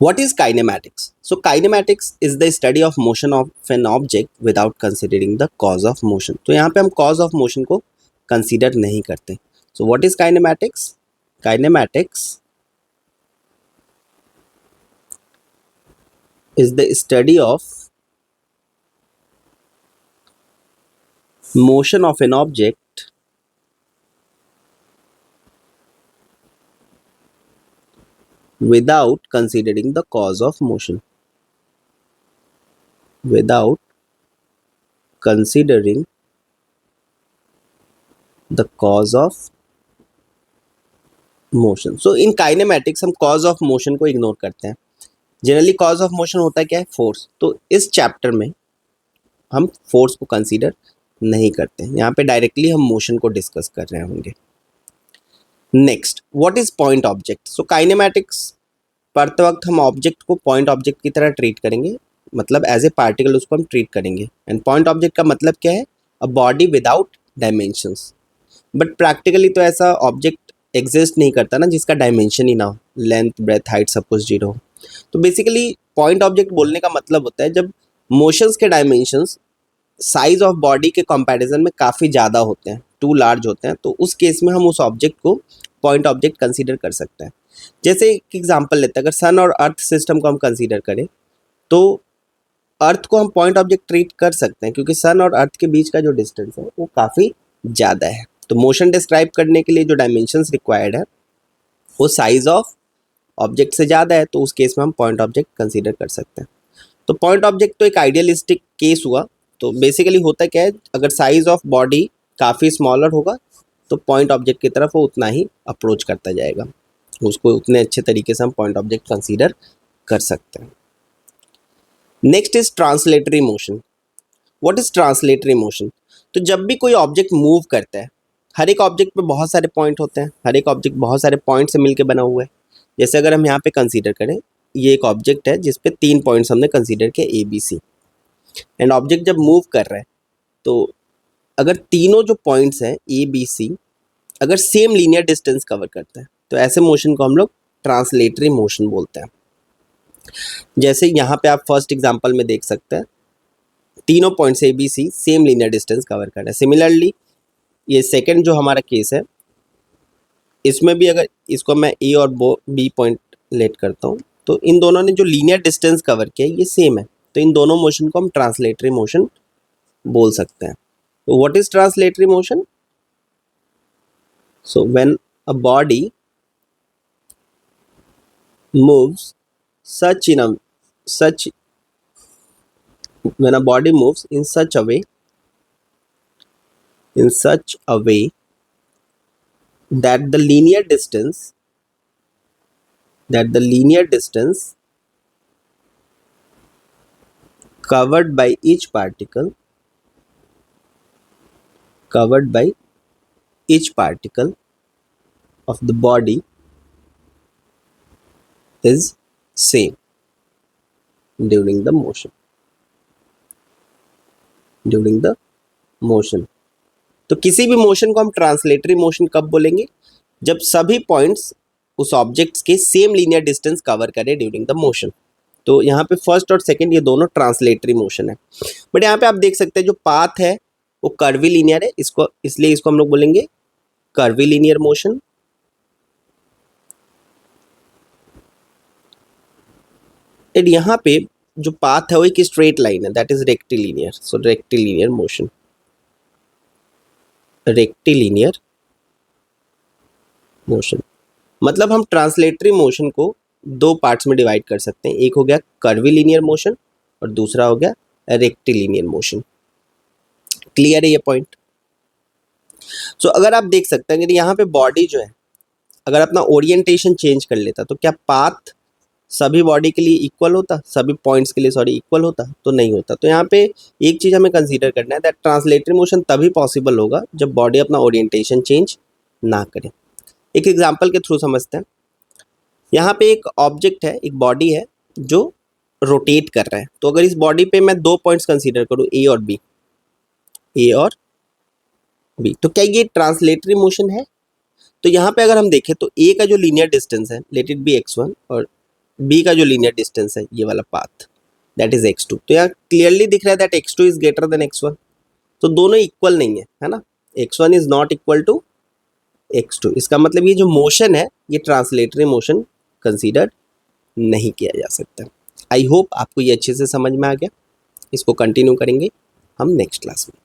What is kinematics? So kinematics is the study of motion of an object without considering the cause of motion. तो यहाँ पे हम cause of motion को consider नहीं करते. So what is kinematics? Kinematics is the study of motion of an object without considering the cause of motion. Without considering the cause of motion. So in kinematics हम cause of motion को ignore करते हैं. Generally cause of motion होता है क्या है? Force. तो इस चैप्टर में हम फोर्स को कंसीडर नहीं करते हैं. यहाँ पे डायरेक्टली हम मोशन को डिस्कस कर रहे होंगे. Next, what is point object? So kinematics पढ़ते वक्त हम ऑब्जेक्ट को पॉइंट ऑब्जेक्ट की तरह ट्रीट करेंगे, मतलब एज ए पार्टिकल उसको हम ट्रीट करेंगे. एंड पॉइंट ऑब्जेक्ट का मतलब क्या है? A body without dimensions. But practically तो ऐसा ऑब्जेक्ट एग्जिस्ट नहीं करता ना जिसका डायमेंशन ही ना हो, लेंथ ब्रेथ हाइट सब कुछ जीरो हो. तो बेसिकली पॉइंट ऑब्जेक्ट बोलने का मतलब होता है जब मोशंस के डायमेंशंस साइज ऑफ बॉडी के कंपैरिजन में काफ़ी ज़्यादा होते हैं, टू लार्ज होते हैं, तो उस केस में हम उस ऑब्जेक्ट को पॉइंट ऑब्जेक्ट कंसीडर कर सकते हैं. जैसे एक एग्जांपल लेते हैं, अगर सन और अर्थ सिस्टम को हम कंसीडर करें तो अर्थ को हम पॉइंट ऑब्जेक्ट ट्रीट कर सकते हैं क्योंकि सन और अर्थ के बीच का जो डिस्टेंस है वो काफ़ी ज़्यादा है. तो मोशन डिस्क्राइब करने के लिए जो डायमेंशंस रिक्वायर्ड है वो साइज ऑफ ऑब्जेक्ट से ज़्यादा है, तो उस केस में हम पॉइंट ऑब्जेक्ट कंसीडर कर सकते हैं. तो पॉइंट ऑब्जेक्ट तो एक आइडियलिस्टिक केस हुआ. तो बेसिकली होता क्या है, अगर साइज ऑफ बॉडी काफ़ी स्मॉलर होगा तो पॉइंट ऑब्जेक्ट की तरफ वो उतना ही अप्रोच करता जाएगा, उसको उतने अच्छे तरीके से हम पॉइंट ऑब्जेक्ट कंसीडर कर सकते हैं. Next is translatory motion. What is translatory motion? तो जब भी कोई ऑब्जेक्ट मूव करता है, हर एक ऑब्जेक्ट पे बहुत सारे पॉइंट होते हैं, हर एक ऑब्जेक्ट बहुत सारे पॉइंट से मिलकर बना हुआ है. जैसे अगर हम यहाँ पे कंसीडर करें, ये एक ऑब्जेक्ट है जिस पे 3 पॉइंट्स हमने कंसीडर किए A B C. And object जब मूव कर रहा है तो अगर तीनों जो पॉइंट्स हैं ए बी सी अगर सेम लीनियर डिस्टेंस कवर करते हैं तो ऐसे मोशन को हम लोग ट्रांसलेटरी मोशन बोलते हैं. जैसे यहाँ पे आप फर्स्ट एग्जांपल में देख सकते हैं, तीनों points A B C same linear distance cover कर रहे हैं. सिमिलरली ये सेकंड जो हमारा केस है, इसमें भी अगर इसको मैं ए और बी पॉइंट लेट करता हूँ तो इन दोनों ने जो लीनियर डिस्टेंस कवर किया ये सेम है, तो इन दोनों मोशन को हम ट्रांसलेटरी मोशन बोल सकते हैं. तो what is translatory motion? So when a body moves such in a such when a body moves in such a way that the linear distance covered by each particle of the body is same during the motion. तो किसी भी motion को हम translatory motion कब बोलेंगे? जब सभी points उस ऑब्जेक्ट्स के सेम लीनियर डिस्टेंस कवर करें ड्यूरिंग द मोशन. तो यहाँ पे फर्स्ट और सेकंड ये दोनों ट्रांसलेटरी मोशन है. बट यहाँ पे आप देख सकते हैं जो पाथ है वो कर्वी लीनियर है, इसको इसलिए इसको हम लोग बोलेंगे कर्वी लीनियर मोशन. एंड यहाँ पे जो पाथ है वो एक स्ट्रेट लाइन है, that is rectilinear. So rectilinear motion, rectilinear motion मतलब हम ट्रांसलेटरी मोशन को दो पार्ट्स में डिवाइड कर सकते हैं. एक हो गया कर्वी लीनियर मोशन और दूसरा हो गया रेक्टिलिनियर मोशन. क्लियर है ये पॉइंट? सो अगर आप देख सकते हैं कि यहाँ पे बॉडी जो है अगर अपना ओरिएंटेशन चेंज कर लेता तो क्या पाथ सभी बॉडी के लिए इक्वल होता, सभी पॉइंट्स के लिए इक्वल होता? तो नहीं होता. तो यहाँ पे एक चीज़ हमें कंसीडर करना है, दैट ट्रांसलेटरी मोशन तभी पॉसिबल होगा जब बॉडी अपना ओरिएंटेशन चेंज ना करे. एक एग्जांपल के थ्रू समझते हैं. यहाँ पे एक ऑब्जेक्ट है, एक बॉडी है जो रोटेट कर रहा है. तो अगर इस बॉडी पे मैं 2 पॉइंट्स कंसीडर करूँ ए और बी, तो क्या ये ट्रांसलेटरी मोशन है? तो यहाँ पे अगर हम देखें तो ए का जो लीनियर डिस्टेंस है, लेट इट बी x1 और बी का जो लीनियर डिस्टेंस है ये वाला पाथ दैट इज x2। तो यहाँ क्लियरली दिख रहा है that x2 is greater than x1, तो दोनों इक्वल नहीं है ना, x1 is not equal to x2। इसका मतलब ये जो मोशन है ये ट्रांसलेटरी मोशन कंसीडर नहीं किया जा सकता। आई होप आपको ये अच्छे से समझ में आ गया। इसको कंटिन्यू करेंगे हम नेक्स्ट क्लास में।